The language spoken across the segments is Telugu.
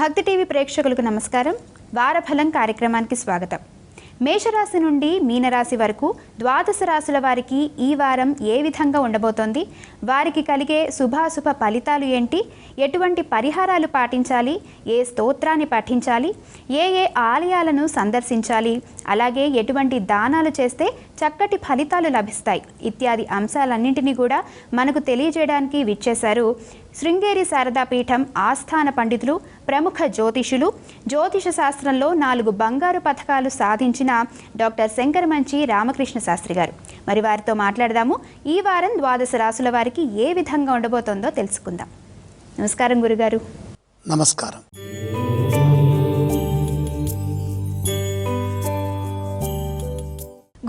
భక్తి టీవీ ప్రేక్షకులకు నమస్కారం. వారఫలం కార్యక్రమానికి స్వాగతం. మేషరాశి నుండి మీనరాశి వరకు ద్వాదశ రాశుల వారికి ఈ వారం ఏ విధంగా ఉండబోతోంది, వారికి కలిగే శుభాశుభ ఫలితాలు ఏంటి, ఎటువంటి పరిహారాలు పాటించాలి, ఏ స్తోత్రాన్ని పఠించాలి, ఏ ఆలయాలను సందర్శించాలి, అలాగే ఎటువంటి దానాలు చేస్తే చక్కటి ఫలితాలు లభిస్తాయి ఇత్యాది అంశాలన్నింటినీ కూడా మనకు తెలియజేయడానికి విచ్చేశారు శృంగేరి శారదాపీఠం ఆస్థాన పండితులు, ప్రముఖ జ్యోతిషులు, జ్యోతిష శాస్త్రంలో 4 బంగారు పథకాలు సాధించిన డాక్టర్ శంకరమంచి రామకృష్ణ శాస్త్రి గారు. మరి వారితో మాట్లాడదాము. ఈ వారం ద్వాదశ రాశుల వారికి ఏ విధంగా ఉండబోతోందో తెలుసుకుందాం. నమస్కారం గురుగారు. నమస్కారం.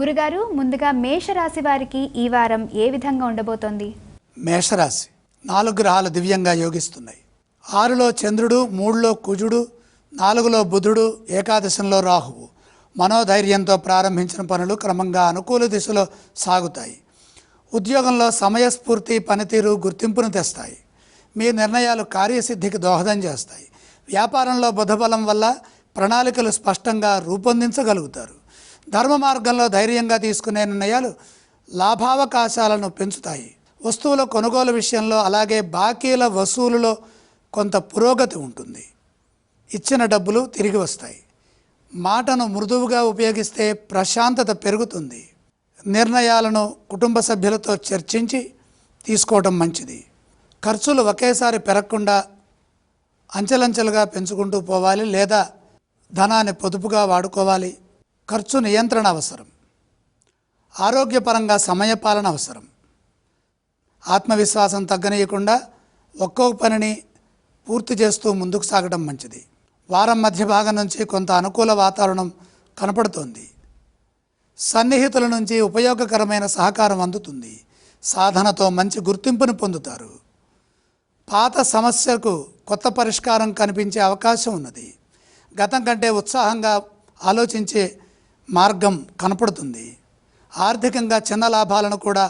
గురుగారు, ముందుగా మేషరాశి వారికి ఈ వారం ఏ విధంగా ఉండబోతోంది? మేషరాశి 4 గ్రహాలు దివ్యంగా యోగిస్తున్నాయి. 6లో చంద్రుడు, 3లో కుజుడు, 4లో బుధుడు, ఏకాదశంలో రాహువు. మనోధైర్యంతో ప్రారంభించిన పనులు క్రమంగా అనుకూల దిశలో సాగుతాయి. ఉద్యోగంలో సమయస్ఫూర్తి, పనితీరు గుర్తింపును తెస్తాయి. మీ నిర్ణయాలు కార్యసిద్ధికి దోహదం చేస్తాయి. వ్యాపారంలో బుధబలం వల్ల ప్రణాళికలు స్పష్టంగా రూపొందించగలుగుతారు. ధర్మ మార్గంలో ధైర్యంగా తీసుకునే నిర్ణయాలు లాభావకాశాలను పెంచుతాయి. వస్తువుల కొనుగోలు విషయంలో అలాగే బాకీల వసూలులో కొంత పురోగతి ఉంటుంది. ఇచ్చిన డబ్బులు తిరిగి వస్తాయి. మాటను మృదువుగా ఉపయోగిస్తే ప్రశాంతత పెరుగుతుంది. నిర్ణయాలను కుటుంబ సభ్యులతో చర్చించి తీసుకోవడం మంచిది. ఖర్చులు ఒకేసారి పెరగకుండా అంచెలంచెలుగా పెంచుకుంటూ పోవాలి, లేదా ధనాన్ని పొదుపుగా వాడుకోవాలి. ఖర్చు నియంత్రణ అవసరం. ఆరోగ్యపరంగా సమయపాలన అవసరం. ఆత్మవిశ్వాసం తగ్గనీయకుండా ఒక్కొక్క పనిని పూర్తి చేస్తూ ముందుకు సాగడం మంచిది. వారం మధ్య భాగం నుంచి కొంత అనుకూల వాతావరణం కనపడుతోంది. సన్నిహితుల నుంచి ఉపయోగకరమైన సహకారం అందుతుంది. సాధనతో మంచి గుర్తింపును పొందుతారు. పాత సమస్యకు కొత్త పరిష్కారం కనిపించే అవకాశం ఉన్నది. గతం కంటే ఉత్సాహంగా ఆలోచించే మార్గం కనపడుతుంది. ఆర్థికంగా చిన్న లాభాలను కూడా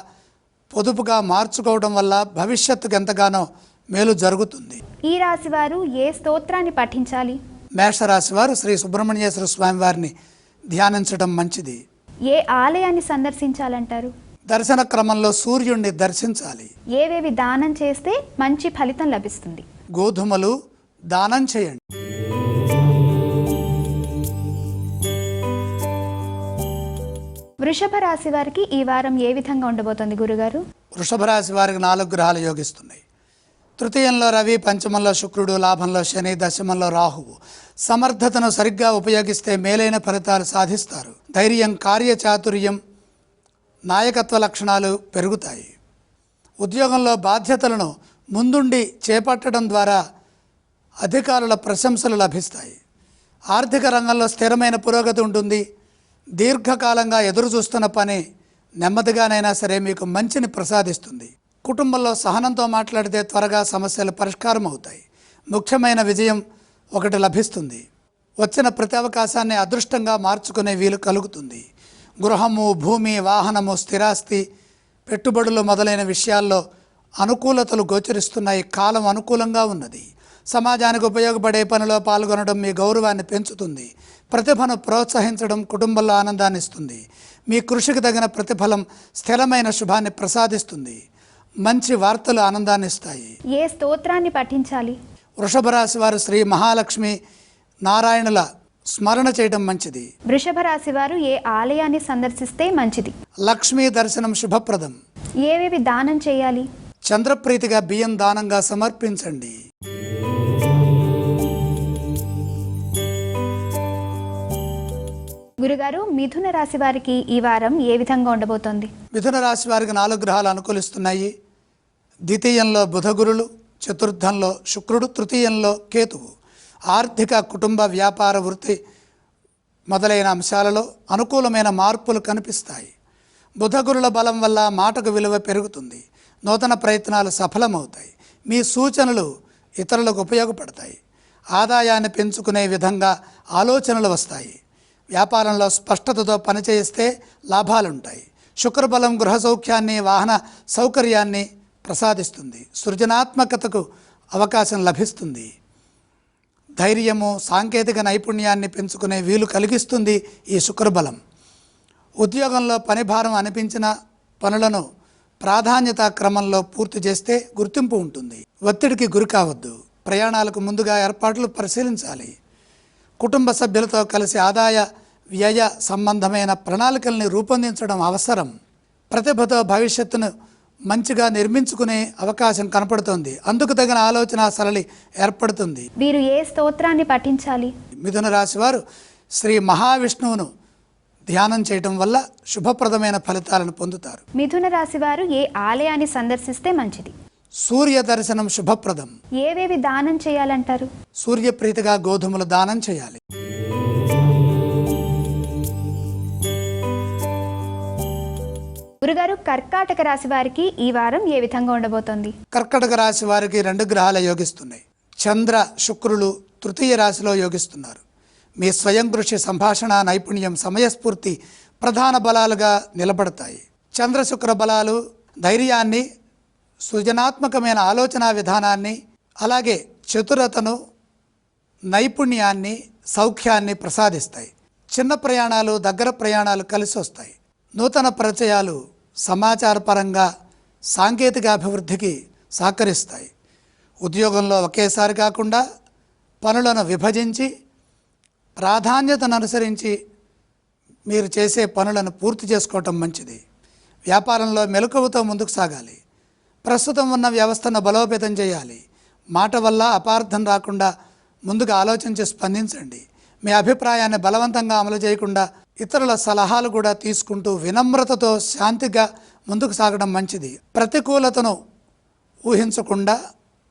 పొదుపుగా మార్చుకోవడం వల్ల భవిష్యత్తుకు ఎంతగానో మేలు జరుగుతుంది. ఈ రాశి వారు ఏ స్తోత్రాన్ని పఠించాలి? మేషరాశి వారు శ్రీ సుబ్రహ్మణ్యేశ్వర స్వామి వారిని ధ్యానించడం మంచిది. ఏ ఆలయాన్ని సందర్శించాలంటారు? దర్శన క్రమంలో సూర్యుడిని దర్శించాలి. ఏవేవి దానం చేస్తే మంచి ఫలితం లభిస్తుంది? గోధుమలు దానం చేయండి. వృషభ రాశి వారికి ఈ వారం ఏ విధంగా ఉండబోతోంది గురుగారు? వృషభ రాశి వారికి 4 గ్రహాలు యోగిస్తున్నాయి. తృతీయంలో రవి, పంచమంలో శుక్రుడు, లాభంలో శని, దశమంలో రాహువు. సమర్థతను సరిగ్గా ఉపయోగిస్తే మేలైన ఫలితాలు సాధిస్తారు. ధైర్యం, కార్యచాతుర్యం, నాయకత్వ లక్షణాలు పెరుగుతాయి. ఉద్యోగంలో బాధ్యతలను ముందుండి చేపట్టడం ద్వారా అధికారుల ప్రశంసలు లభిస్తాయి. ఆర్థిక రంగంలో స్థిరమైన పురోగతి ఉంటుంది. దీర్ఘకాలంగా ఎదురు చూస్తున్న పని నెమ్మదిగానైనా సరే మీకు మంచిని ప్రసాదిస్తుంది. కుటుంబంలో సహనంతో మాట్లాడితే త్వరగా సమస్యలు పరిష్కారం అవుతాయి. ముఖ్యమైన విజయం ఒకటి లభిస్తుంది. వచ్చిన ప్రతి అవకాశాన్ని అదృష్టంగా మార్చుకునే వీలు కలుగుతుంది. గృహము, భూమి, వాహనము, స్థిరాస్తి, పెట్టుబడులు మొదలైన విషయాల్లో అనుకూలతలు గోచరిస్తున్నాయి. కాలం అనుకూలంగా ఉన్నది. సమాజానికి ఉపయోగపడే పనిలో పాల్గొనడం మీ గౌరవాన్ని పెంచుతుంది. ప్రతిభను ప్రోత్సహించడం కుటుంబంలో ఆనందాన్ని ఇస్తుంది. మీ కృషికి తగిన ప్రతిఫలం స్థిరమైన శుభాన్ని ప్రసాదిస్తుంది. మంచి వార్తలు ఆనందాన్ని ఇస్తాయి. ఏ స్తోత్రాన్ని పఠించాలి? వృషభ రాశి వారు శ్రీ మహాలక్ష్మి నారాయణుల స్మరణ చేయడం మంచిది. వృషభ రాశి వారు ఏ ఆలయాన్ని సందర్శిస్తే మంచిది? లక్ష్మీ దర్శనం శుభప్రదం. ఏవేవి దానం చేయాలి? చంద్రప్రీతిగా బియ్యం దానంగా సమర్పించండి. గురుగారు, మిథున రాశి వారికి ఈ వారం ఏ విధంగా ఉండబోతోంది? మిథున రాశి వారికి 4 గ్రహాలు అనుకూలిస్తున్నాయి. ద్వితీయంలో బుధగురులు, చతుర్థంలో శుక్రుడు, తృతీయంలో కేతువు. ఆర్థిక, కుటుంబ, వ్యాపార, వృత్తి మొదలైన అంశాలలో అనుకూలమైన మార్పులు కనిపిస్తాయి. బుధగురుల బలం వల్ల మాటకు విలువ పెరుగుతుంది. నూతన ప్రయత్నాలు సఫలమవుతాయి. మీ సూచనలు ఇతరులకు ఉపయోగపడతాయి. ఆదాయాన్ని పెంచుకునే విధంగా ఆలోచనలు వస్తాయి. వ్యాపారంలో స్పష్టతతో పనిచేస్తే లాభాలుంటాయి. శుక్రబలం గృహ సౌఖ్యాన్ని, వాహన సౌకర్యాన్ని ప్రసాదిస్తుంది. సృజనాత్మకతకు అవకాశం లభిస్తుంది. ధైర్యము, సాంకేతిక నైపుణ్యాన్ని పెంచుకునే వీలు కలిగిస్తుంది ఈ శుక్రబలం. ఉద్యోగంలో పనిభారం అనిపించిన పనులను ప్రాధాన్యతా క్రమంలో పూర్తి చేస్తే గుర్తింపు ఉంటుంది. ఒత్తిడికి గురి కావద్దు. ప్రయాణాలకు ముందుగా ఏర్పాట్లు పరిశీలించాలి. కుటుంబ సభ్యులతో కలిసి ఆదాయ వ్యయ సంబంధమైన ప్రణాళికల్ని రూపొందించడం అవసరం. ప్రతిభతో భవిష్యత్తును మంచిగా నిర్మించుకునే అవకాశం కనపడుతోంది. అందుకు తగిన ఆలోచన సరళి ఏర్పడుతుంది. వీరు ఏ స్తోత్రాన్ని పఠించాలి? మిథున రాశి వారు శ్రీ మహావిష్ణువును ధ్యానం చేయటం వల్ల శుభప్రదమైన ఫలితాలను పొందుతారు. మిథున రాశి వారు ఏ ఆలయాన్ని సందర్శిస్తే మంచిది? సూర్య దర్శనం శుభప్రదం. ఏవేవి దానం చేయాలంటారు? సూర్యప్రీతిగా గోధుమలు దానం చేయాలి. గురుగారు, కర్కాటక రాశి వారికి ఈ వారం ఏ విధంగా ఉండబోతోంది? కర్కాటక రాశి వారికి 2 గ్రహాలు యోగిస్తున్నాయి. చంద్ర, శుక్రులు తృతీయ రాశిలో యోగిస్తున్నారు. మీ స్వయం కృషి, సంభాషణ నైపుణ్యం, సమయస్ఫూర్తి ప్రధాన బలాలుగా నిలబడతాయి. చంద్ర శుక్ర బలాలు ధైర్యాన్ని, సృజనాత్మకమైన ఆలోచన విధానాన్ని, అలాగే చతురతను, నైపుణ్యాన్ని, సౌఖ్యాన్ని ప్రసాదిస్తాయి. చిన్న ప్రయాణాలు, దగ్గర ప్రయాణాలు కలిసి వస్తాయి. నూతన పరిచయాలు సమాచారపరంగా సాంకేతిక అభివృద్ధికి సహకరిస్తాయి. ఉద్యోగంలో ఒకేసారి కాకుండా పనులను విభజించి ప్రాధాన్యతను అనుసరించి మీరు చేసే పనులను పూర్తి చేసుకోవటం మంచిది. వ్యాపారంలో మెలకువతో ముందుకు సాగాలి. ప్రస్తుతం ఉన్న వ్యవస్థను బలోపేతం చేయాలి. మాట వల్ల అపార్థం రాకుండా ముందుగా ఆలోచించి స్పందించండి. మీ అభిప్రాయాన్ని బలవంతంగా అమలు చేయకుండా ఇతరుల సలహాలు కూడా తీసుకుంటూ వినమ్రతతో శాంతిగా ముందుకు సాగడం మంచిది. ప్రతికూలతను ఊహించకుండా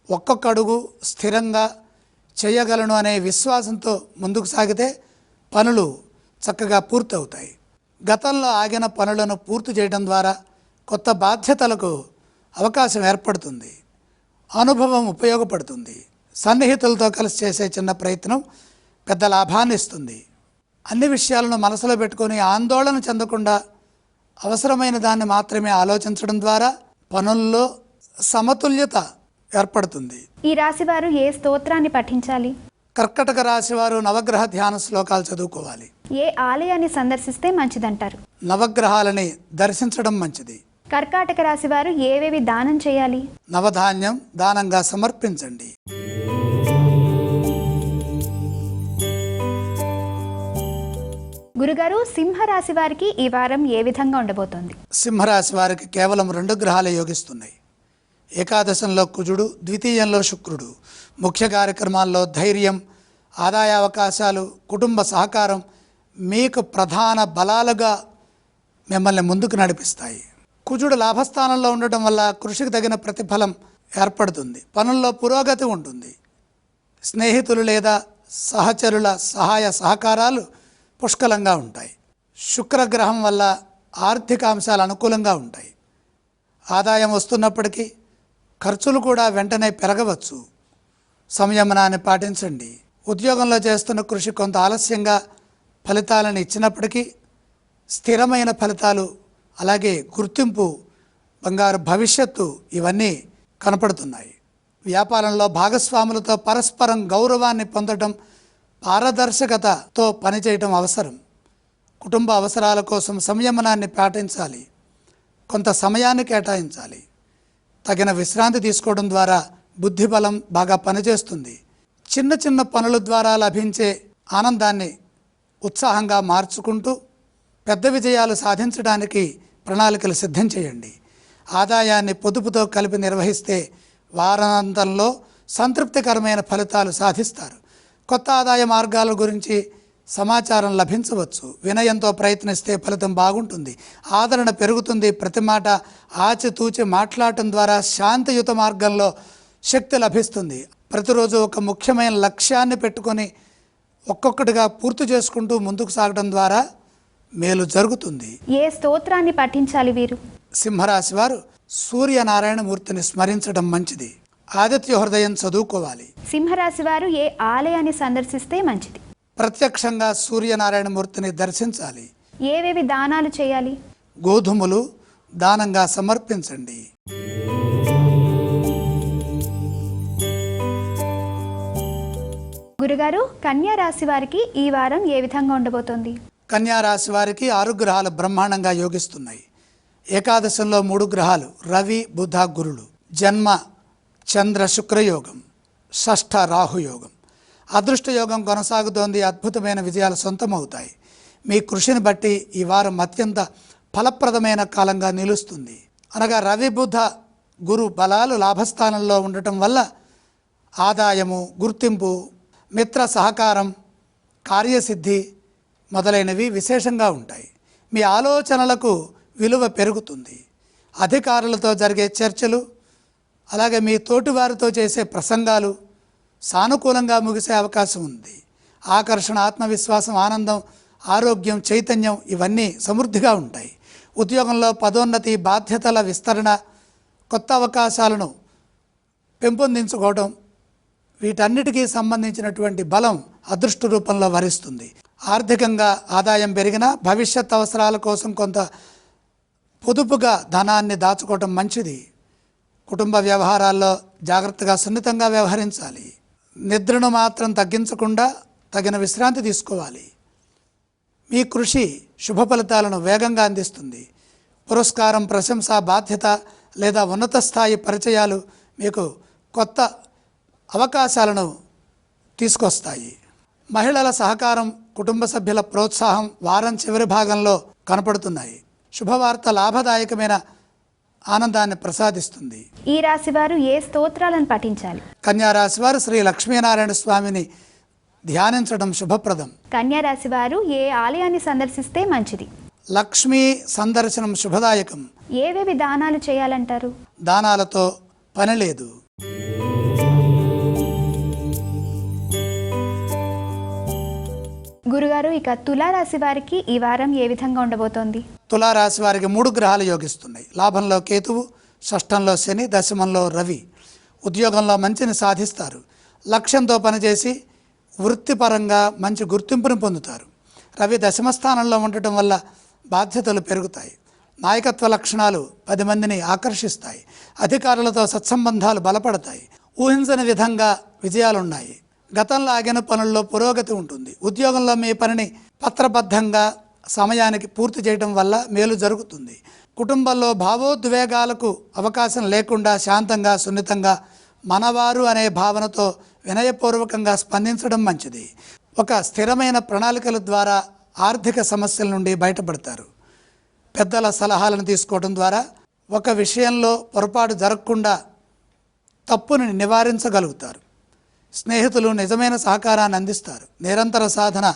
ఒక్కొక్క అడుగు స్థిరంగా చేయగలను అనే విశ్వాసంతో ముందుకు సాగితే పనులు చక్కగా పూర్తవుతాయి. గతంలో ఆగిన పనులను పూర్తి చేయడం ద్వారా కొత్త బాధ్యతలకు అవకాశం ఏర్పడుతుంది. అనుభవం ఉపయోగపడుతుంది. సన్నిహితులతో కలిసి చేసే చిన్న ప్రయత్నం పెద్ద లాభాన్ని ఇస్తుంది. అన్ని విషయాలను మనసులో పెట్టుకొని ఆందోళన చెందకుండా అవసరమైన దాన్ని మాత్రమే ఆలోచించడం ద్వారా పనుల్లో సమతుల్యత ఏర్పడుతుంది. ఈ రాశి వారు ఏ స్తోత్రాన్ని పఠించాలి? కర్కటక రాశి వారు నవగ్రహ ధ్యాన శ్లోకాలు చదువుకోవాలి. ఏ ఆలయాన్ని సందర్శిస్తే మంచిదంటారు? నవగ్రహాలని దర్శించడం మంచిది. కర్కాటక రాశి వారు ఏవేవి దానం చేయాలి? నవధాన్యం దానంగా సమర్పించండి. గురుగారు, సింహరాశి వారికి ఈ వారం ఏ విధంగా ఉండబోతోంది? సింహరాశి వారికి కేవలం 2 గ్రహాలు యోగిస్తున్నాయి. ఏకాదశంలో కుజుడు, ద్వితీయంలో శుక్రుడు. ముఖ్య కార్యక్రమాల్లో ధైర్యం, ఆదాయ అవకాశాలు, కుటుంబ సహకారం మీకు ప్రధాన బలాలుగా మిమ్మల్ని ముందుకు నడిపిస్తాయి. కుజుడు లాభస్థానంలో ఉండటం వల్ల కృషికి తగిన ప్రతిఫలం ఏర్పడుతుంది. పనుల్లో పురోగతి ఉంటుంది. స్నేహితులు లేదా సహచరుల సహాయ సహకారాలు పుష్కలంగా ఉంటాయి. శుక్రగ్రహం వల్ల ఆర్థిక అంశాలు అనుకూలంగా ఉంటాయి. ఆదాయం వస్తున్నప్పటికీ ఖర్చులు కూడా వెంటనే పెరగవచ్చు. సంయమనాన్ని పాటించండి. ఉద్యోగంలో చేస్తున్న కృషి కొంత ఆలస్యంగా ఫలితాలను ఇచ్చినప్పటికీ స్థిరమైన ఫలితాలు, అలాగే గుర్తింపు, బంగారు భవిష్యత్తు ఇవన్నీ కనపడుతున్నాయి. వ్యాపారంలో భాగస్వాములతో పరస్పరం గౌరవాన్ని పొందడం, పారదర్శకతతో పనిచేయటం అవసరం. కుటుంబ అవసరాల కోసం సంయమనాన్ని పాటించాలి. కొంత సమయాన్ని కేటాయించాలి. తగిన విశ్రాంతి తీసుకోవడం ద్వారా బుద్ధిబలం బాగా పనిచేస్తుంది. చిన్న చిన్న పనుల ద్వారా లభించే ఆనందాన్ని ఉత్సాహంగా మార్చుకుంటూ పెద్ద విజయాలు సాధించడానికి ప్రణాళికలు సిద్ధం చేయండి. ఆదాయాన్ని పొదుపుతో కలిపి నిర్వహిస్తే వారాంతంలో సంతృప్తికరమైన ఫలితాలు సాధిస్తారు. కొత్త ఆదాయ మార్గాల గురించి సమాచారం లభించవచ్చు. వినయంతో ప్రయత్నిస్తే ఫలితం బాగుంటుంది. ఆదరణ పెరుగుతుంది. ప్రతి మాట ఆచితూచి మాట్లాడటం ద్వారా శాంతియుత మార్గంలో శక్తి లభిస్తుంది. ప్రతిరోజు ఒక ముఖ్యమైన లక్ష్యాన్ని పెట్టుకొని ఒక్కొక్కటిగా పూర్తి చేసుకుంటూ ముందుకు సాగడం ద్వారా మేలు జరుగుతుంది. ఏ స్తోత్రాన్ని పఠించాలి వీరు? సింహరాశి వారు సూర్యనారాయణ మూర్తిని స్మరించడం మంచిది. ఆదిత్య హృదయం చదువుకోవాలి. సింహరాశి వారు ఏ ఆలయాన్ని సందర్శిస్తే మంచిది? ప్రత్యక్షంగా సూర్యనారాయణ మూర్తిని దర్శించాలి. ఏవేవి దానాలు చేయాలి? గోధుమలు దానంగా సమర్పించండి. గురుగారు, కన్యా రాశి వారికి ఈ వారం ఏ విధంగా ఉండబోతోంది? కన్యా రాశి వారికి 6 గ్రహాలు బ్రహ్మాండంగా యోగిస్తున్నాయి. ఏకాదశంలో 3 గ్రహాలు రవి, బుధ, గురులు. జన్మ చంద్ర శుక్రయోగం, షష్ఠ రాహుయోగం. అదృష్టయోగం కొనసాగుతోంది. అద్భుతమైన విజయాలు సొంతమవుతాయి. మీ కృషిని బట్టి ఈ వారం అత్యంత ఫలప్రదమైన కాలంగా నిలుస్తుంది. అనగా రవి, బుధ, గురు బలాలు లాభస్థానంలో ఉండటం వల్ల ఆదాయము, గుర్తింపు, మిత్ర సహకారం, కార్యసిద్ధి మొదలైనవి విశేషంగా ఉంటాయి. మీ ఆలోచనలకు విలువ పెరుగుతుంది. అధికారులతో జరిగే చర్చలు, అలాగే మీ తోటివారితో చేసే ప్రసంగాలు సానుకూలంగా ముగిసే అవకాశం ఉంది. ఆకర్షణ, ఆత్మవిశ్వాసం, ఆనందం, ఆరోగ్యం, చైతన్యం ఇవన్నీ సమృద్ధిగా ఉంటాయి. ఉద్యోగంలో పదోన్నతి, బాధ్యతల విస్తరణ, కొత్త అవకాశాలను పెంపొందించుకోవడం, వీటన్నిటికీ సంబంధించినటువంటి బలం అదృష్ట రూపంలో వరిస్తుంది. ఆర్థికంగా ఆదాయం పెరిగినా భవిష్యత్ అవసరాల కోసం కొంత పొదుపుగా ధనాన్ని దాచుకోవటం మంచిది. కుటుంబ వ్యవహారాల్లో జాగ్రత్తగా, సున్నితంగా వ్యవహరించాలి. నిద్రను మాత్రం తగ్గించకుండా తగిన విశ్రాంతి తీసుకోవాలి. మీ కృషి శుభ ఫలితాలను వేగంగా అందిస్తుంది. పురస్కారం, ప్రశంస, బాధ్యత లేదా ఉన్నత స్థాయి పరిచయాలు మీకు కొత్త అవకాశాలను తీసుకొస్తాయి. మహిళల సహకారం, కుటుంబ సభ్యుల ప్రోత్సాహం వారం చివరి భాగంలో కనపడుతున్నాయి. శుభవార్త లాభదాయకమైన ఆనందాన్ని ప్రసాదిస్తుంది. ఈ రాశి వారు ఏ స్తోత్రాలను పఠించాలి? కన్యా రాశి వారు శ్రీ లక్ష్మీనారాయణ స్వామిని ధ్యానించడం శుభప్రదం. కన్యా రాశి వారు ఏ ఆలయాన్ని సందర్శిస్తే మంచిది? లక్ష్మీ సందర్శనం శుభదాయకం. ఏవేవి దానాలు చేయాలంటారు? దానాలతో పని లేదు. గురుగారు, ఇక తులారాశి వారికి ఈ వారం ఏ విధంగా ఉండబోతోంది? తులారాశి వారికి 3 గ్రహాలు యోగిస్తున్నాయి. లాభంలో కేతువు, షష్ఠంలో శని, దశమంలో రవి. ఉద్యోగంలో మంచిని సాధిస్తారు. లక్ష్యంతో పనిచేసి వృత్తిపరంగా మంచి గుర్తింపును పొందుతారు. రవి దశమస్థానంలో ఉండటం వల్ల బాధ్యతలు పెరుగుతాయి. నాయకత్వ లక్షణాలు 10 మందిని ఆకర్షిస్తాయి. అధికారులతో సత్సంబంధాలు బలపడతాయి. ఊహించని విధంగా విజయాలున్నాయి. గతంలో ఆగిన పనుల్లో పురోగతి ఉంటుంది. ఉద్యోగంలో మీ పనిని పత్రబద్ధంగా సమయానికి పూర్తి చేయడం వల్ల మేలు జరుగుతుంది. కుటుంబంలో భావోద్వేగాలకు అవకాశం లేకుండా శాంతంగా, సున్నితంగా, మనవారు అనే భావనతో వినయపూర్వకంగా స్పందించడం మంచిది. ఒక స్థిరమైన ప్రణాళికల ద్వారా ఆర్థిక సమస్యల నుండి బయటపడతారు. పెద్దల సలహాలను తీసుకోవడం ద్వారా ఒక విషయంలో పొరపాటు జరగకుండా తప్పుని నివారించగలుగుతారు. స్నేహితులు నిజమైన సహకారాన్ని అందిస్తారు. నిరంతర సాధన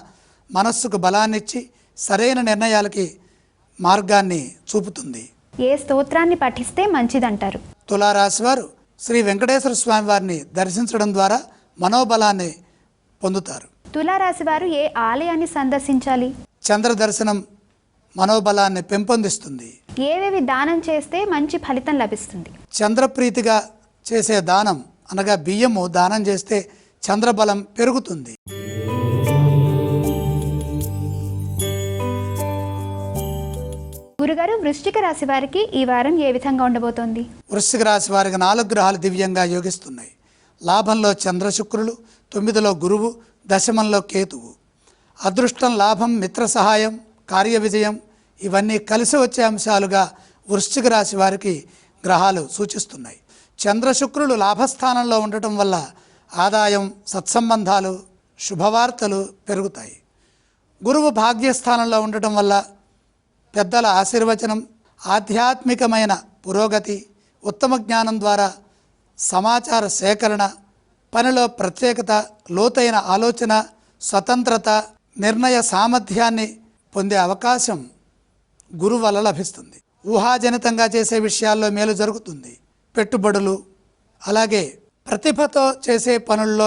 మనస్సుకు బలాన్నిచ్చి సరైన నిర్ణయాలకి మార్గాన్ని చూపుతుంది. ఏ స్తోత్రాన్ని పఠిస్తే మంచిదంటారు? తులారాశి వారు శ్రీ వెంకటేశ్వర స్వామి వారిని దర్శించడం ద్వారా మనోబలాన్ని పొందుతారు. తులారాశి వారు ఏ ఆలయాన్ని సందర్శించాలి? చంద్ర దర్శనం మనోబలాన్ని పెంపొందిస్తుంది. ఏవేవి దానం చేస్తే మంచి ఫలితం లభిస్తుంది? చంద్రప్రీతిగా చేసే దానం అనగా బియ్యము దానం చేస్తే చంద్రబలం పెరుగుతుంది. గురుగారు, వృశ్చిక రాశి వారికి ఈ వారం ఏ విధంగా ఉండబోతోంది? వృశ్చిక రాశి వారికి 4 గ్రహాలు దివ్యంగా యోగిస్తున్నాయి. లాభంలో చంద్ర శుక్రులు, 9లో గురువు, దశమంలో కేతువు. అదృష్టం, లాభం, మిత్ర సహాయం, కార్య విజయం ఇవన్నీ కలిసి వచ్చే అంశాలుగా వృశ్చిక రాశి వారికి గ్రహాలు సూచిస్తున్నాయి. చంద్ర శుక్రులు లాభస్థానంలో ఉండటం వల్ల ఆదాయం, సత్సంబంధాలు, శుభవార్తలు పెరుగుతాయి. గురువు భాగ్యస్థానంలో ఉండటం వల్ల పెద్దల ఆశీర్వచనం, ఆధ్యాత్మికమైన పురోగతి, ఉత్తమ జ్ఞానం ద్వారా సమాచార సేకరణ, పనిలో ప్రత్యేకత, లోతైన ఆలోచన, స్వతంత్రత, నిర్ణయ సామర్థ్యాన్ని పొందే అవకాశం గురువు వల్ల లభిస్తుంది. ఊహాజనితంగా చేసే విషయాల్లో మేలు జరుగుతుంది. పెట్టుబడులు, అలాగే ప్రతిభతో చేసే పనుల్లో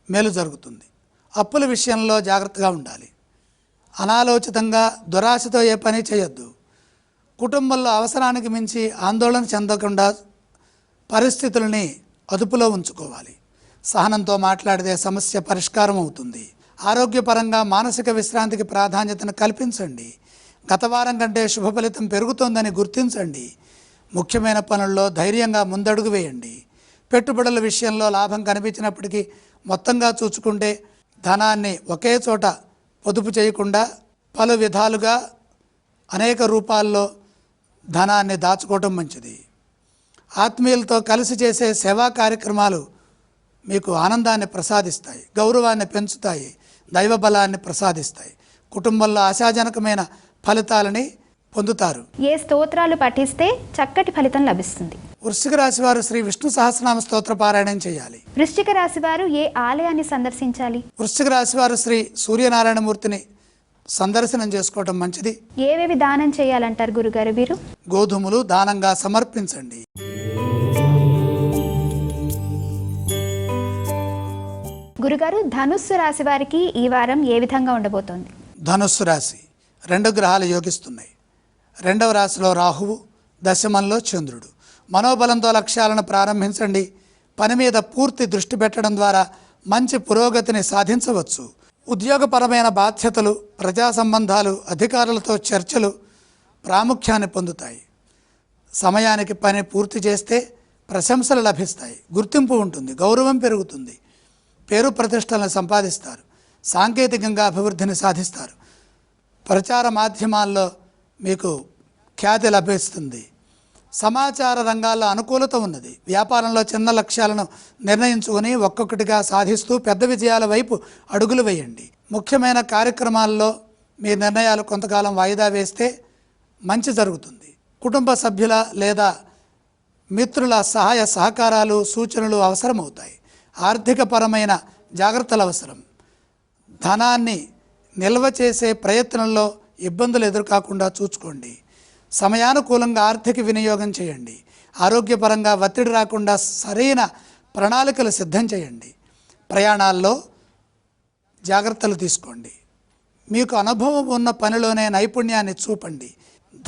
మేలు జరుగుతుంది. అప్పుల విషయంలో జాగ్రత్తగా ఉండాలి. అనాలోచితంగా దురాశతో ఏ పని చేయొద్దు. కుటుంబంలో అవసరానికి మించి ఆందోళన చెందకుండా పరిస్థితులని అదుపులో ఉంచుకోవాలి. సహనంతో మాట్లాడితే సమస్య పరిష్కారం అవుతుంది. ఆరోగ్యపరంగా మానసిక విశ్రాంతికి ప్రాధాన్యతను కల్పించండి. గత వారం కంటే శుభ ఫలితం పెరుగుతోందని గుర్తించండి. ముఖ్యమైన పనుల్లో ధైర్యంగా ముందడుగు వేయండి. పెట్టుబడుల విషయంలో లాభం కనిపించినప్పటికీ మొత్తంగా చూసుకుంటే ధనాన్ని ఒకే చోట పొదుపు చేయకుండా పలు విధాలుగా అనేక రూపాల్లో ధనాన్ని దాచుకోవటం మంచిది. ఆత్మీయులతో కలిసి చేసే సేవా కార్యక్రమాలు మీకు ఆనందాన్ని ప్రసాదిస్తాయి, గౌరవాన్ని పెంచుతాయి, దైవ బలాన్ని ప్రసాదిస్తాయి. కుటుంబంలో ఆశాజనకమైన ఫలితాలని పొందుతారు. ఏ స్తోత్రాలు పఠిస్తే చక్కటి ఫలితం లభిస్తుంది? వృశ్చిక రాశి వారు శ్రీ విష్ణు సహస్రనామ స్తోత్ర పారాయణం చేయాలి. వృశ్చిక రాశి వారు ఏ ఆలయాన్ని సందర్శించాలి? వృశ్చిక రాశి వారు శ్రీ సూర్యనారాయణమూర్తిని సందర్శనం చేసుకోవటం మంచిది. ఏవేవి దానం చేయాలంటారు గురుగారు వీరు? గోధుమలు దానంగా సమర్పించండి. గురుగారు, ధనుస్సు రాశి వారికి ఈ వారం ఏ విధంగా ఉండబోతోంది? ధనుస్సు రాశి 2 గ్రహాలు యోగిస్తున్నాయి. 2వ రాశిలో రాహువు, దశమంలో చంద్రుడు. మనోబలంతో లక్ష్యాలను ప్రారంభించండి. పని మీద పూర్తి దృష్టి పెట్టడం ద్వారా మంచి పురోగతిని సాధించవచ్చు. ఉద్యోగపరమైన బాధ్యతలు, ప్రజా సంబంధాలు, అధికారులతో చర్చలు ప్రాముఖ్యాన్ని పొందుతాయి. సమయానికి పని పూర్తి చేస్తే ప్రశంసలు లభిస్తాయి, గుర్తింపు ఉంటుంది, గౌరవం పెరుగుతుంది, పేరు ప్రతిష్టలను సంపాదిస్తారు. సాంకేతికంగా అభివృద్ధిని సాధిస్తారు. ప్రచార మాధ్యమాల్లో మీకు ఖ్యాతి లభిస్తుంది. సమాచార రంగాల్లో అనుకూలత ఉన్నది. వ్యాపారంలో చిన్న లక్ష్యాలను నిర్ణయించుకొని ఒక్కొక్కటిగా సాధిస్తూ పెద్ద విజయాల వైపు అడుగులు వేయండి. ముఖ్యమైన కార్యక్రమాల్లో మీ నిర్ణయాలు కొంతకాలం వాయిదా వేస్తే మంచి జరుగుతుంది. కుటుంబ సభ్యుల లేదా మిత్రుల సహాయ సహకారాలు, సూచనలు అవసరమవుతాయి. ఆర్థికపరమైన జాగ్రత్తలు అవసరం. ధనాన్ని నిల్వ చేసే ప్రయత్నంలో ఇబ్బందులు ఎదురుకాకుండా చూసుకోండి. సమయానుకూలంగా ఆర్థిక వినియోగం చేయండి. ఆరోగ్యపరంగా ఒత్తిడి రాకుండా సరైన ప్రణాళికలు సిద్ధం చేయండి. ప్రయాణాల్లో జాగ్రత్తలు తీసుకోండి. మీకు అనుభవం ఉన్న పనిలోనే నైపుణ్యాన్ని చూపండి.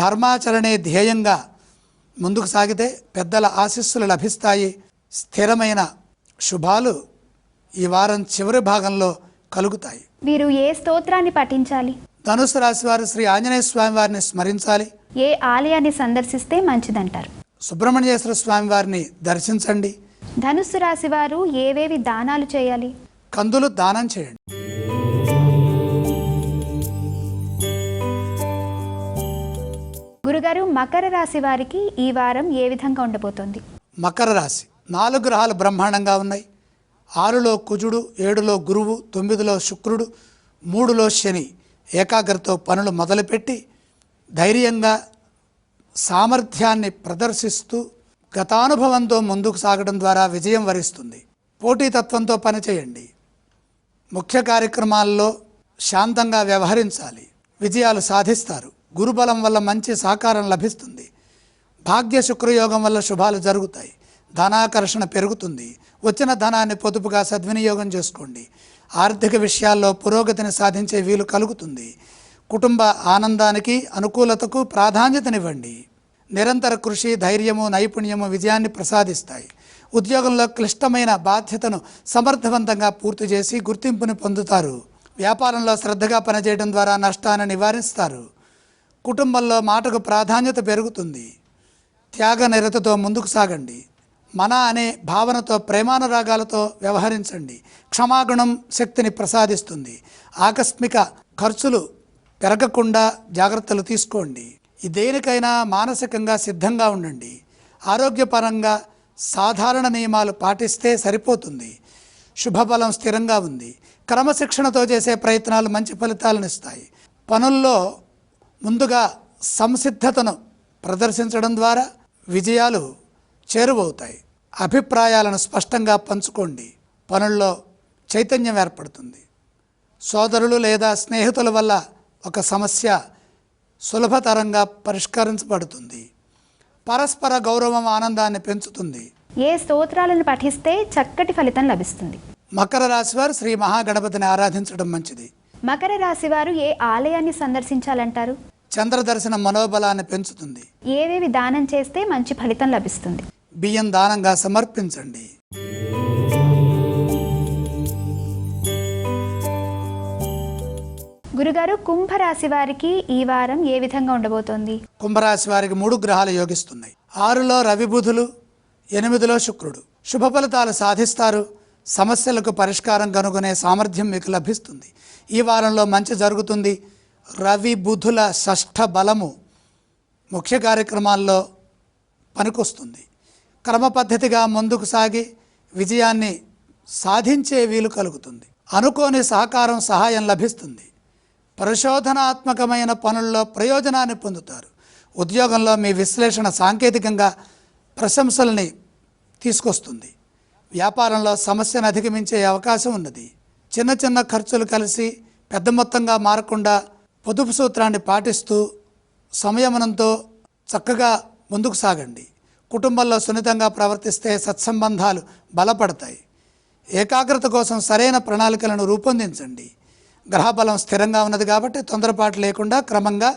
ధర్మాచరణే ధ్యేయంగా ముందుకు సాగితే పెద్దల ఆశీస్సులు లభిస్తాయి. స్థిరమైన శుభాలు ఈ వారం చివరి భాగంలో కలుగుతాయి. వీరు ఏ స్తోత్రాన్ని పఠించాలి? ధనుసు రాశి వారు శ్రీ ఆంజనేయ స్వామి వారిని స్మరించాలి. ఏ ఆలయాన్ని సందర్శిస్తే మంచిదంటారు? సుబ్రహ్మణ్యేశ్వర స్వామి వారిని దర్శించండి. ధనుస్సు రాశి వారు ఏవేవి దానాలు చేయాలి? కందులు దానం చేయండి. గురుగారు, మకర రాశి వారికి ఈ వారం ఏ విధంగా ఉండబోతోంది? మకర రాశి 4 గ్రహాలు బ్రహ్మాండంగా ఉన్నాయి. 6లో కుజుడు, 7లో గురువు, 9లో శుక్రుడు, 3లో శని ఏకాగ్రతతో పనులు మొదలుపెట్టి ధైర్యంగా సామర్థ్యాన్ని ప్రదర్శిస్తూ గతానుభవంతో ముందుకు సాగడం ద్వారా విజయం వరిస్తుంది. పోటీతత్వంతో పనిచేయండి. ముఖ్య కార్యక్రమాల్లో శాంతంగా వ్యవహరించాలి. విజయాలు సాధిస్తారు. గురుబలం వల్ల మంచి సహకారం లభిస్తుంది. భాగ్య శుక్రయోగం వల్ల శుభాలు జరుగుతాయి. ధనాకర్షణ పెరుగుతుంది. వచ్చిన ధనాన్ని పొదుపుగా సద్వినియోగం చేసుకోండి. ఆర్థిక విషయాల్లో పురోగతిని సాధించే వీలు కలుగుతుంది. కుటుంబ ఆనందానికి, అనుకూలతకు ప్రాధాన్యతనివ్వండి. నిరంతర కృషి, ధైర్యము, నైపుణ్యము విజయాన్ని ప్రసాదిస్తాయి. ఉద్యోగంలో క్లిష్టమైన బాధ్యతను సమర్థవంతంగా పూర్తి చేసి గుర్తింపుని పొందుతారు. వ్యాపారంలో శ్రద్ధగా పనిచేయడం ద్వారా నష్టాన్ని నివారిస్తారు. కుటుంబంలో మాటకు ప్రాధాన్యత పెరుగుతుంది. త్యాగ నిరతతో ముందుకు సాగండి. మన అనే భావనతో, ప్రేమానురాగాలతో వ్యవహరించండి. క్షమాగుణం శక్తిని ప్రసాదిస్తుంది. ఆకస్మిక ఖర్చులు పెరగకుండా జాగ్రత్తలు తీసుకోండి. దేనికైనా మానసికంగా సిద్ధంగా ఉండండి. ఆరోగ్యపరంగా సాధారణ నియమాలు పాటిస్తే సరిపోతుంది. శుభబలం స్థిరంగా ఉంది. క్రమశిక్షణతో చేసే ప్రయత్నాలు మంచి ఫలితాలను ఇస్తాయి. పనుల్లో ముందుగా సంసిద్ధతను ప్రదర్శించడం ద్వారా విజయాలు చేరువవుతాయి. అభిప్రాయాలను స్పష్టంగా పంచుకోండి. పనుల్లో చైతన్యం ఏర్పడుతుంది. సోదరులు లేదా స్నేహితుల వల్ల ఒక సమస్య సులభతరంగా పరిష్కరించబడుతుంది. పరస్పర గౌరవం ఆనందాన్ని పెంచుతుంది. ఏ స్తోత్రాలను పఠిస్తే చక్కటి ఫలితం లభిస్తుంది? మకర రాశి వారు శ్రీ మహాగణపతిని ఆరాధించడం మంచిది. మకర రాశి వారు ఏ ఆలయాన్ని సందర్శించాలంటారు? చంద్ర దర్శనం మనోబలాన్ని పెంచుతుంది. ఏవేవి దానం చేస్తే మంచి ఫలితం లభిస్తుంది? బియ్యం దానంగా సమర్పించండి. గురుగారు, కుంభరాశి వారికి ఈ వారం ఏ విధంగా ఉండబోతోంది? కుంభరాశి వారికి 3 గ్రహాలు యోగిస్తున్నాయి. 6లో రవి బుధులు, 8లో శుక్రుడు. శుభ ఫలితాలు సాధిస్తారు. సమస్యలకు పరిష్కారం కనుగొనే సామర్థ్యం మీకు లభిస్తుంది. ఈ వారంలో మంచి జరుగుతుంది. రవి బుధుల షష్ఠ బలము ముఖ్య కార్యక్రమాల్లో పనికొస్తుంది. క్రమ పద్ధతిగా ముందుకు సాగి విజయాన్ని సాధించే వీలు కలుగుతుంది. అనుకోని సహకారం సహాయం లభిస్తుంది. పరిశోధనాత్మకమైన పనుల్లో ప్రయోజనాన్ని పొందుతారు. ఉద్యోగంలో మీ విశ్లేషణ సాంకేతికంగా ప్రశంసల్ని తీసుకొస్తుంది. వ్యాపారంలో సమస్యను అధిగమించే అవకాశం ఉన్నది. చిన్న చిన్న ఖర్చులు కలిసి పెద్ద మొత్తంగా మారకుండా పొదుపు సూత్రాన్ని పాటిస్తూ సంయమనంతో చక్కగా ముందుకు సాగండి. కుటుంబంలో సున్నితంగా ప్రవర్తిస్తే సత్సంబంధాలు బలపడతాయి. ఏకాగ్రత కోసం సరైన ప్రణాళికలను రూపొందించండి. గ్రహబలం స్థిరంగా ఉన్నది కాబట్టి తొందరపాటు లేకుండా క్రమంగా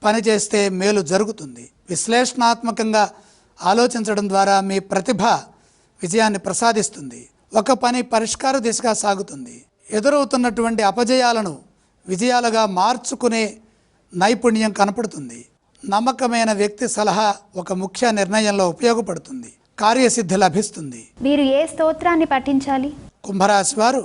పనిచేస్తే మేలు జరుగుతుంది. విశ్లేషణాత్మకంగా ఆలోచించడం ద్వారా మీ ప్రతిభ విజయాన్ని ప్రసాదిస్తుంది. ఒక పని పరిష్కార దిశగా సాగుతుంది. ఎదురవుతున్నటువంటి అపజయాలను విజయాలుగా మార్చుకునే నైపుణ్యం కనపడుతుంది. నమ్మకమైన వ్యక్తి సలహా ఒక ముఖ్య నిర్ణయంలో ఉపయోగపడుతుంది. కార్యసిద్ధి లభిస్తుంది. మీరు ఏ స్తోత్రాన్ని పఠించాలి? కుంభరాశి వారు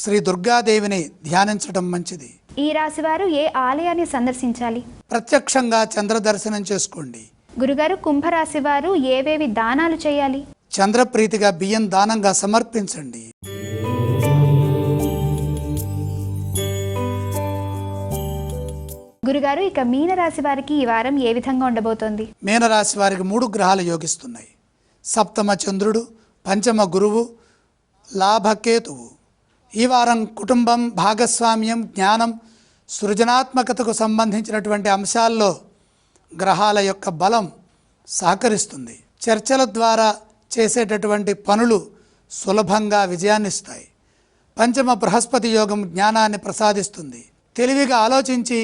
శ్రీ దుర్గాదేవిని ధ్యానించడం మంచిది. ఈ రాశి వారు ఏ ఆలయాన్ని సందర్శించాలి? ప్రత్యక్షంగా చంద్ర దర్శనం చేసుకోండి. గురుగారు, కుంభరాశి వారు ఏవేవి దానాలు చేయాలి? చంద్రప్రీతిగా బియ్యం దానంగా సమర్పించండి. గురుగారు, ఇక మీనరాశి వారికి ఈ వారం ఏ విధంగా ఉండబోతోంది? మీనరాశి వారికి 3 గ్రహాలు యోగిస్తున్నాయి. సప్తమ చంద్రుడు, పంచమ గురువు, లాభకేతువు. ఈ వారం కుటుంబం, భాగస్వామ్యం, జ్ఞానం, సృజనాత్మకతకు సంబంధించినటువంటి అంశాల్లో గ్రహాల యొక్క బలం సహకరిస్తుంది. చర్చల ద్వారా చేసేటటువంటి పనులు సులభంగా విజయాన్నిస్తాయి. పంచమ బృహస్పతి యోగం జ్ఞానాన్ని ప్రసాదిస్తుంది. తెలివిగా ఆలోచించి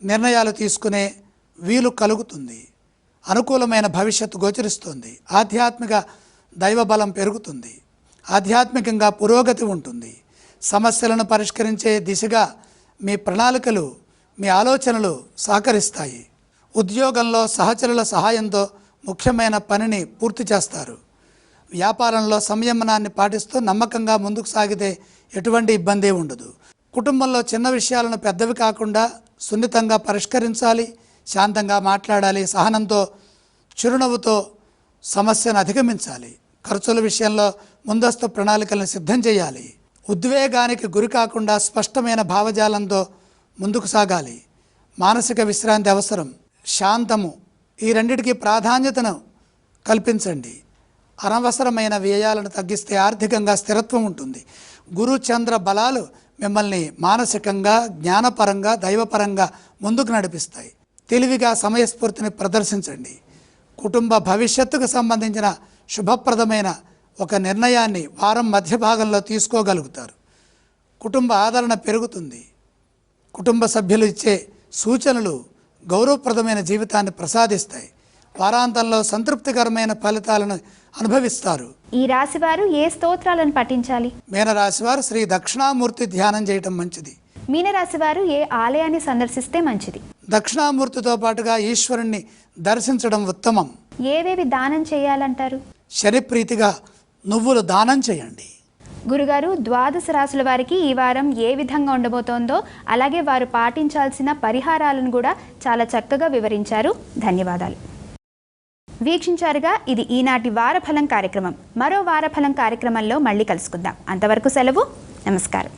నిర్ణయాలు తీసుకునే వీలు కలుగుతుంది. అనుకూలమైన భవిష్యత్తు గోచరిస్తుంది. ఆధ్యాత్మిక దైవబలం పెరుగుతుంది. ఆధ్యాత్మికంగా పురోగతి ఉంటుంది. సమస్యలను పరిష్కరించే దిశగా మీ ప్రణాళికలు, మీ ఆలోచనలు సహకరిస్తాయి. ఉద్యోగంలో సహచరుల సహాయంతో ముఖ్యమైన పనిని పూర్తి చేస్తారు. వ్యాపారంలో సంయమనాన్ని పాటిస్తూ నమ్మకంగా ముందుకు సాగితే ఎటువంటి ఇబ్బంది ఉండదు. కుటుంబంలో చిన్న విషయాలను పెద్దవి కాకుండా సున్నితంగా పరిష్కరించాలి. శాంతంగా మాట్లాడాలి. సహనంతో, చిరునవ్వుతో సమస్యను అధిగమించాలి. ఖర్చుల విషయంలో ముందస్తు ప్రణాళికలను సిద్ధం చేయాలి. ఉద్వేగానికి గురి కాకుండా స్పష్టమైన భావజాలంతో ముందుకు సాగాలి. మానసిక విశ్రాంతి అవసరం. శాంతము, ఈ రెండిటికి ప్రాధాన్యతను కల్పించండి. అనవసరమైన వ్యయాలను తగ్గిస్తే ఆర్థికంగా స్థిరత్వం ఉంటుంది. గురు చంద్ర బలాలు మిమ్మల్ని మానసికంగా, జ్ఞానపరంగా, దైవపరంగా ముందుకు నడిపిస్తాయి. తెలివిగా సమయస్ఫూర్తిని ప్రదర్శించండి. కుటుంబ భవిష్యత్తుకు సంబంధించిన శుభప్రదమైన ఒక నిర్ణయాన్ని వారం మధ్య భాగంలో తీసుకోగలుగుతారు. కుటుంబ ఆదరణ పెరుగుతుంది. కుటుంబ సభ్యులు ఇచ్చే సూచనలు గౌరవప్రదమైన జీవితాన్ని ప్రసాదిస్తాయి. వారాంతంలో సంతృప్తికరమైన ఫలితాలను అనుభవిస్తారు. ఈ రాశివారు ఏ స్తోత్రాలను పఠించాలి? మీనరాశివారు శ్రీ దక్షిణామూర్తి ధ్యానం చేయటం మంచిది. మీనరాశివారు ఏ ఆలయాన్ని సందర్శిస్తే మంచిది? దక్షిణామూర్తితో పాటుగా ఈశ్వరుణ్ణి దర్శించడం ఉత్తమం. ఏవేవి దానం చేయాలంటారు? శనిప్రీతిగా నువ్వులు దానం చేయండి. గురుగారు, ద్వాదశ రాశుల వారికి ఈ వారం ఏ విధంగా ఉండబోతోందో, అలాగే వారు పాటించాల్సిన పరిహారాలను కూడా చాలా చక్కగా వివరించారు. ధన్యవాదాలు. వీక్షించారుగా, ఇది ఈనాటి వారఫలం కార్యక్రమం. మరో వారఫలం కార్యక్రమంలో మళ్ళీ కలుసుకుందాం. అంతవరకు సెలవు. నమస్కారం.